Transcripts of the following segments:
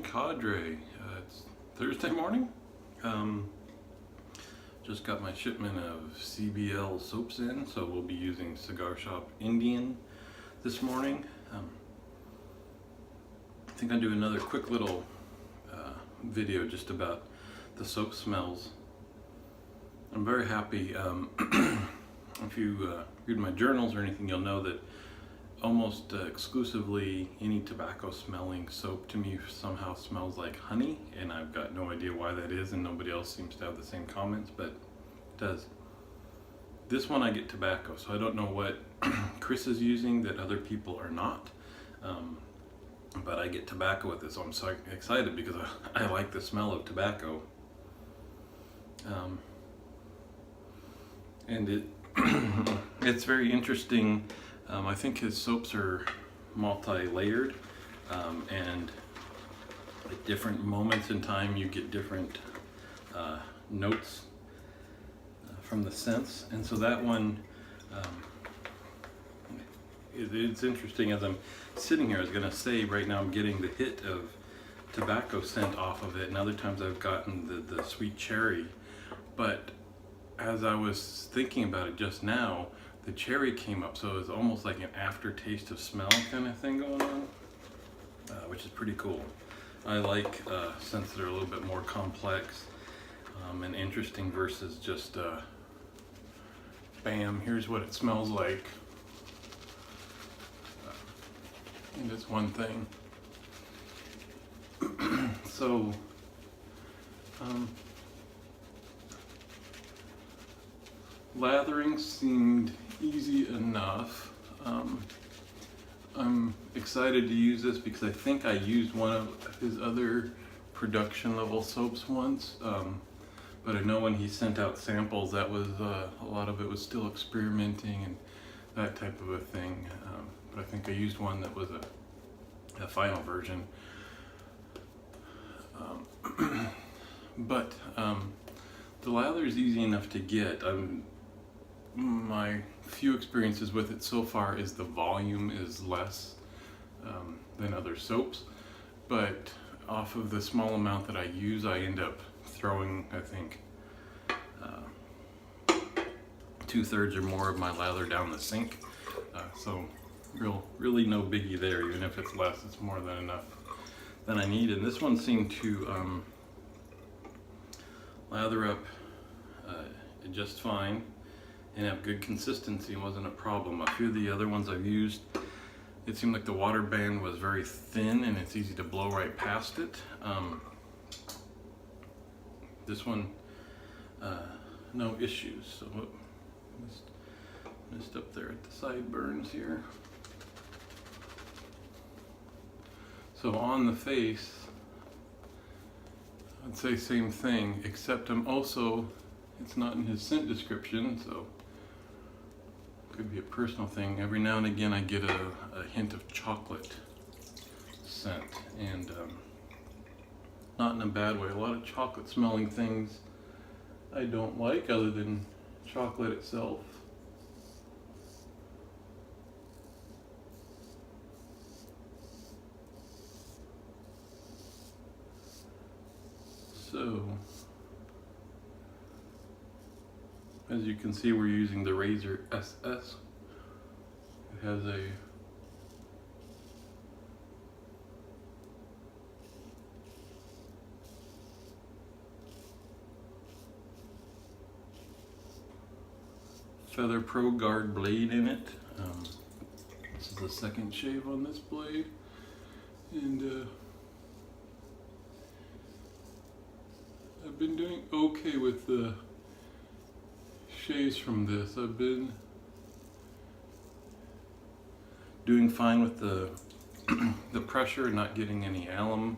Cadre. It's Thursday morning. Just got my shipment of CBL soaps in, so we'll be using Cigar Shop Indian this morning. I think I'll do another quick little video just about the soap smells. I'm very happy. If you read my journals or anything, you'll know that almost exclusively any tobacco smelling soap to me somehow smells like honey, and I've got no idea why that is, and nobody else seems to have the same comments, but it does. This one I get tobacco, so I don't know what Chris is using that other people are not, but I get tobacco with this, so I'm so excited because I like the smell of tobacco. And it's very interesting. I think his soaps are multi-layered, and at different moments in time you get different notes from the scents. And so that one, it's interesting. As I'm sitting here, I was going to say right now I'm getting the hit of tobacco scent off of it, and other times I've gotten the sweet cherry. But as I was thinking about it just now, the cherry came up, so it was almost like an aftertaste of smell kind of thing going on, which is pretty cool. I like scents that are a little bit more complex and interesting versus just bam, here's what it smells like. And it's one thing. So lathering seemed easy enough. I'm excited to use this because I think I used one of his other production level soaps once, but I know when he sent out samples that was a lot of it was still experimenting and that type of a thing, but I think I used one that was a final version. But the lather is easy enough to get. My few experiences with it so far is the volume is less than other soaps, but off of the small amount that I use, I end up throwing, I think, 2/3 or more of my lather down the sink. So really no biggie there. Even if it's less, it's more than enough than I need. And this one seemed to lather up just fine and have good consistency. It wasn't a problem. A few of the other ones I've used, it seemed like the water band was very thin and it's easy to blow right past it. This one, no issues. So missed up there at the sideburns here. So on the face, I'd say same thing, except it's not in his scent description, so could be a personal thing. Every now and again I get a hint of chocolate scent, and not in a bad way. A lot of chocolate smelling things I don't like, other than chocolate itself. So as you can see, we're using the Razor SS. It has a Feather Pro Guard blade in it. This is the second shave on this blade, and I've been doing okay with the shaves from this. I've been doing fine with the the pressure, not getting any alum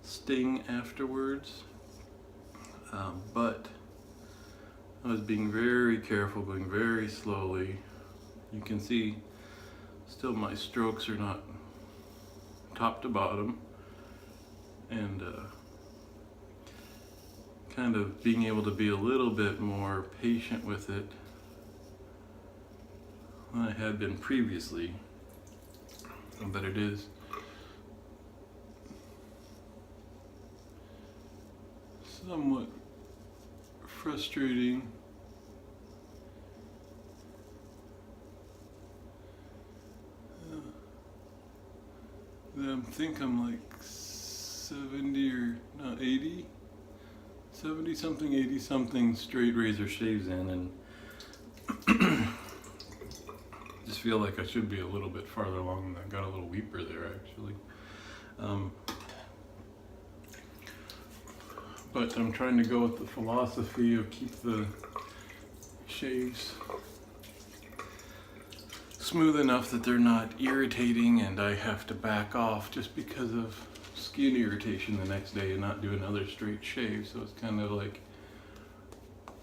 sting afterwards, but I was being very careful, going very slowly. You can see still my strokes are not top to bottom, and kind of being able to be a little bit more patient with it than I had been previously. But it is somewhat frustrating. I think I'm like 70 or no 80, 70 something, 80 something straight razor shaves in, and just feel like I should be a little bit farther along. I got a little weeper there actually. But I'm trying to go with the philosophy of keep the shaves smooth enough that they're not irritating and I have to back off just because of skin irritation the next day and not do another straight shave. So it's kind of like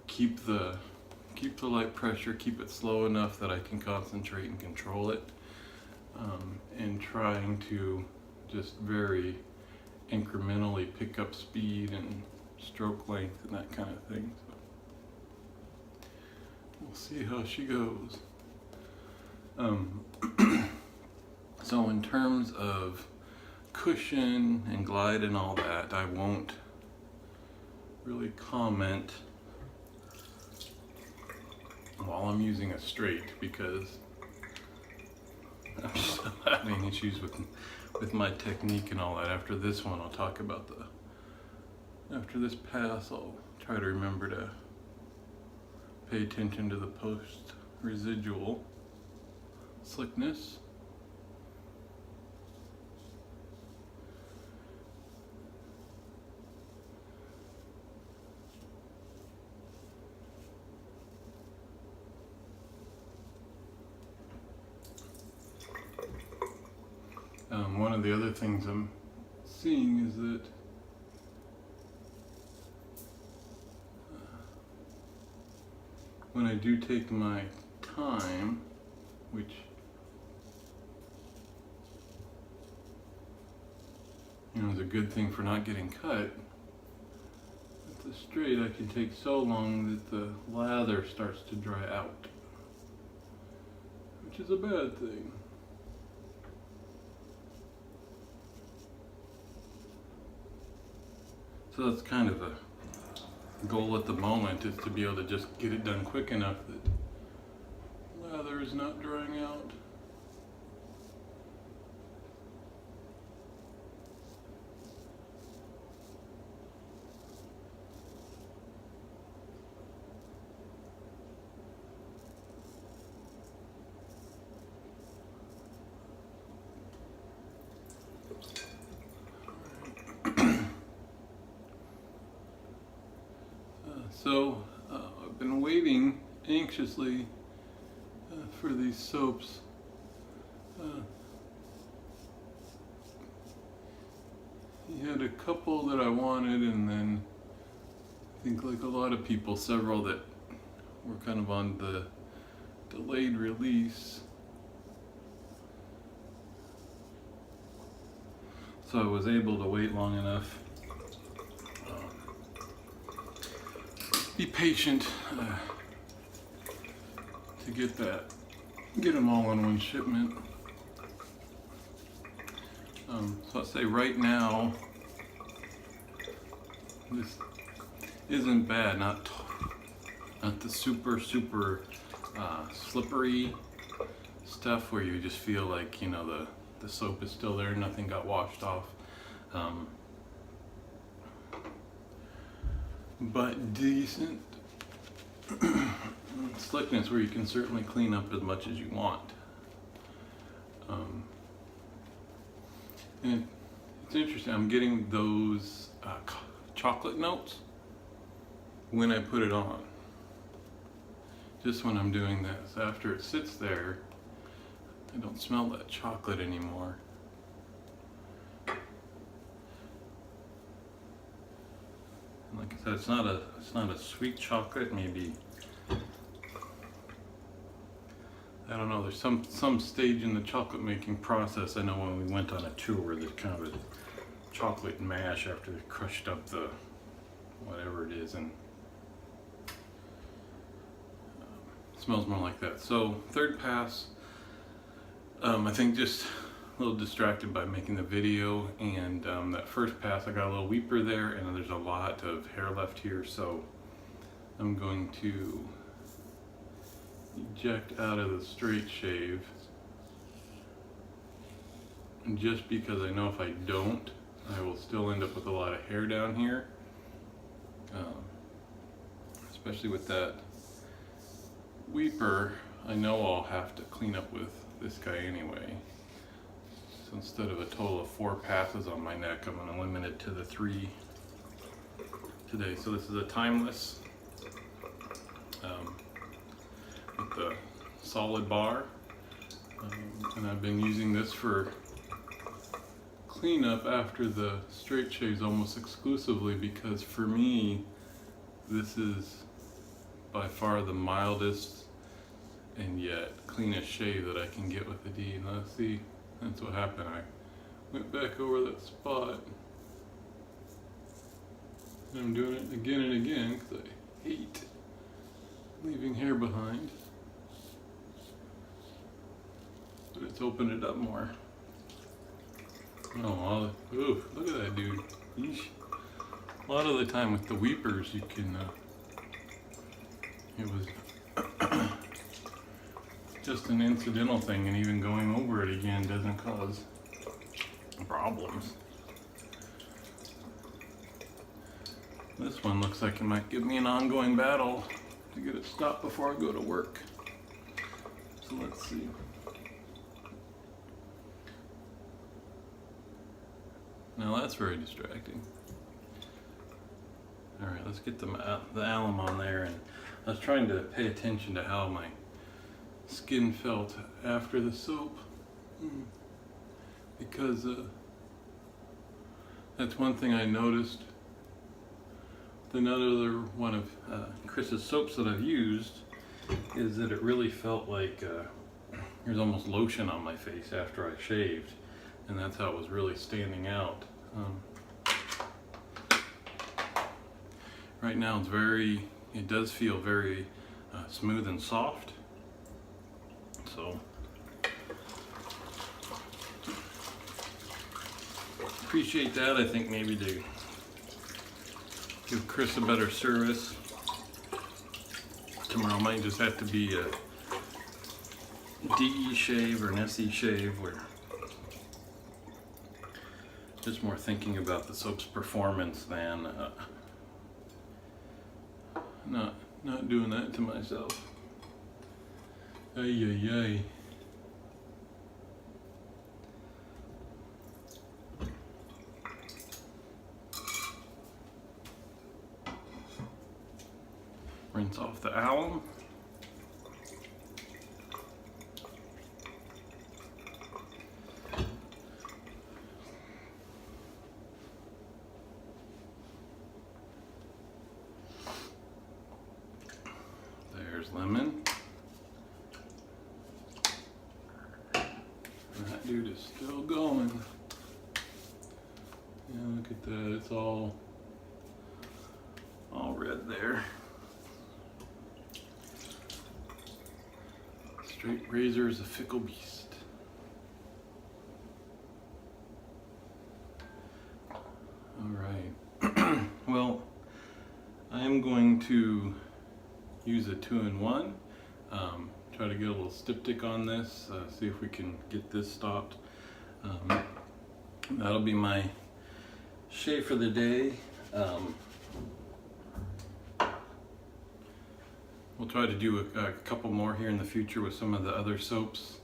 keep the light pressure, keep it slow enough that I can concentrate and control it, and trying to just very incrementally pick up speed and stroke length and that kind of thing. So we'll see how she goes. So in terms of cushion and glide and all that, I won't really comment while I'm using a straight because I'm still having issues with my technique and all that. After this one, I'll talk about after this pass, I'll try to remember to pay attention to the post residual slickness. One of the other things I'm seeing is that when I do take my time, which is a good thing for not getting cut, with the straight I can take so long that the lather starts to dry out, which is a bad thing. So that's kind of a goal at the moment, is to be able to just get it done quick enough that lather is not drying out. So I've been waiting anxiously for these soaps. He had a couple that I wanted, and then I think, like a lot of people, several that were kind of on the delayed release. So I was able to wait long enough. Be patient to get them all in one shipment. So I'd say right now, this isn't bad. Not the super slippery stuff where you just feel like the soap is still there, nothing got washed off. But decent slickness where you can certainly clean up as much as you want. And it's interesting, I'm getting those chocolate notes when I put it on. Just when I'm doing this. After it sits there, I don't smell that chocolate anymore. Like I said, it's not a sweet chocolate. Maybe, I don't know. There's some stage in the chocolate making process. I know when we went on a tour, there's kind of a chocolate mash after they crushed up the whatever it is, and it smells more like that. So third pass, I think just a little distracted by making the video, and that first pass I got a little weeper there, and there's a lot of hair left here, so I'm going to eject out of the straight shave. And just because I know if I don't, I will still end up with a lot of hair down here, especially with that weeper. I know I'll have to clean up with this guy anyway. So instead of a total of 4 passes on my neck, I'm going to limit it to the 3 today. So this is a timeless with the solid bar, and I've been using this for cleanup after the straight shaves almost exclusively, because for me this is by far the mildest and yet cleanest shave that I can get with the D. And let's see, that's what happened. I went back over that spot, and I'm doing it again and again because I hate leaving hair behind, but it's opened it up more. Oh, ooh, look at that dude. Yeesh. A lot of the time with the weepers, you can, it was just an incidental thing, and even going over it again doesn't cause problems. This one looks like it might give me an ongoing battle to get it stopped before I go to work. So let's see. Now that's very distracting. All right, let's get the alum on there. And I was trying to pay attention to how my skin felt after the soap, because that's one thing I noticed with another one of Chris's soaps that I've used, is that it really felt like there's almost lotion on my face after I shaved. And that's how it was really standing out. Right now it does feel very smooth and soft. So appreciate that. I think maybe to give Chris a better service, tomorrow might just have to be a DE shave or an SE shave, where just more thinking about the soap's performance than not doing that to myself. Ay, ay, ay. Rinse off the alum. There's lemon. And that dude is still going. Yeah, look at that. It's all red there. Straight razor is a fickle beast. All right. Well, I am going to use a 2-in-1. Try to get a little styptic on this, see if we can get this stopped. That'll be my shave for the day. We'll try to do a couple more here in the future with some of the other soaps.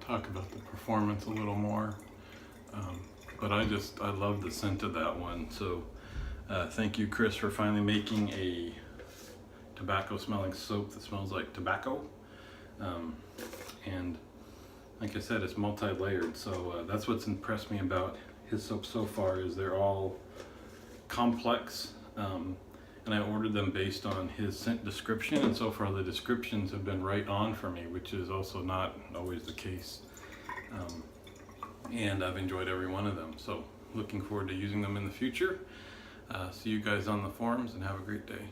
Talk about the performance a little more. But I love the scent of that one. So thank you, Chris, for finally making a tobacco smelling soap that smells like tobacco. And like I said, it's multi-layered. So that's what's impressed me about his soap so far, is they're all complex. And I ordered them based on his scent description, and so far the descriptions have been right on for me, which is also not always the case. And I've enjoyed every one of them, so looking forward to using them in the future. See you guys on the forums, and have a great day.